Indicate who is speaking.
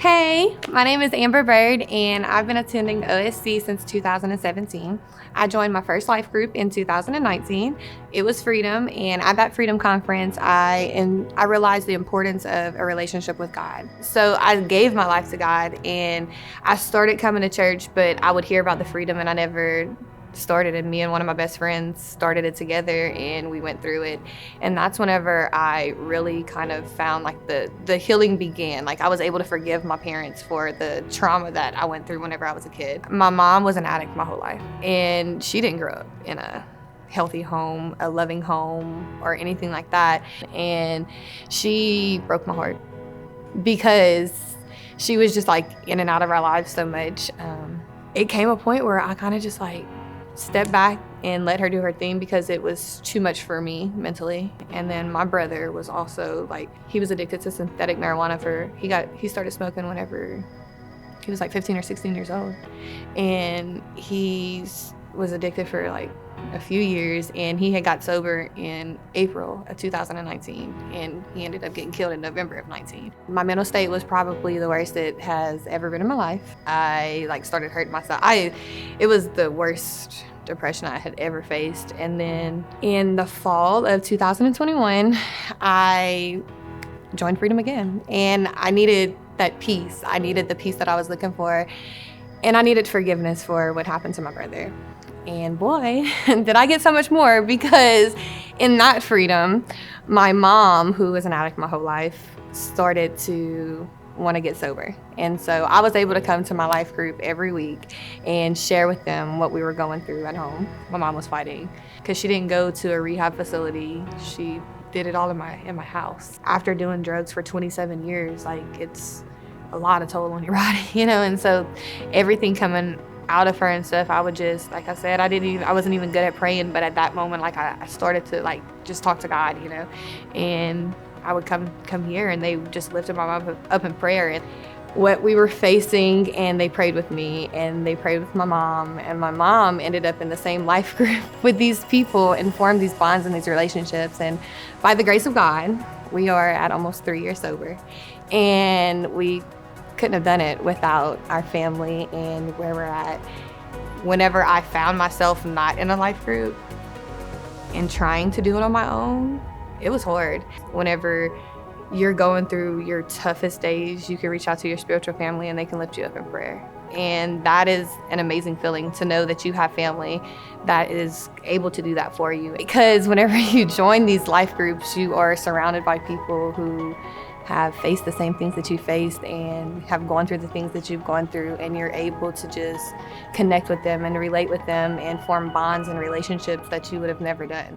Speaker 1: Hey, my name is Byrd, and I've been attending OSC since 2017. I joined my first life group in 2019. It was Freedom, and at that Freedom conference, I realized the importance of a relationship with God. So I gave my life to God, and I started coming to church, but I would hear about the Freedom, and I never started it. Me and one of my best friends started it together, and we went through it. And that's whenever I really kind of found like the healing began. Like I was able to forgive my parents for the trauma that I went through whenever I was a kid. My mom was an addict my whole life, and she didn't grow up in a healthy home, a loving home, or anything like that. And she broke my heart because she was just like in and out of our lives so much. It came a point where I kind of just like stepped back and let her do her thing because it was too much for me mentally. And then my brother was also like, he was addicted to synthetic marijuana. He started smoking whenever he was like 15 or 16 years old. And he was addicted for like a few years, and he had got sober in April of 2019, and he ended up getting killed in November of 19. My mental state was probably the worst it has ever been in my life. I like started hurting myself. It was the worst depression I had ever faced. And then in the fall of 2021, I joined Freedom again, and I needed that peace. I needed the peace that I was looking for, and I needed forgiveness for what happened to my brother. And boy, did I get so much more, because in that Freedom, my mom, who was an addict my whole life, started to want to get sober. And so I was able to come to my life group every week and share with them what we were going through at home. My mom was fighting because she didn't go to a rehab facility. She did it all in my house. After doing drugs for 27 years, like it's a lot of toll on your body, and so everything coming out of her and stuff, I would just, like I said, I wasn't even good at praying, but at that moment, like I started to like just talk to God, and I would come here, and they just lifted my mom up in prayer and what we were facing, and they prayed with me, and they prayed with my mom, and my mom ended up in the same life group with these people and formed these bonds and these relationships. And by the grace of God, we are at almost 3 years sober, and we couldn't have done it without our family and where we're at. Whenever I found myself not in a life group and trying to do it on my own, it was hard. Whenever you're going through your toughest days, you can reach out to your spiritual family and they can lift you up in prayer. And that is an amazing feeling, to know that you have family that is able to do that for you. Because whenever you join these life groups, you are surrounded by people who have faced the same things that you faced and have gone through the things that you've gone through, and you're able to just connect with them and relate with them and form bonds and relationships that you would have never done.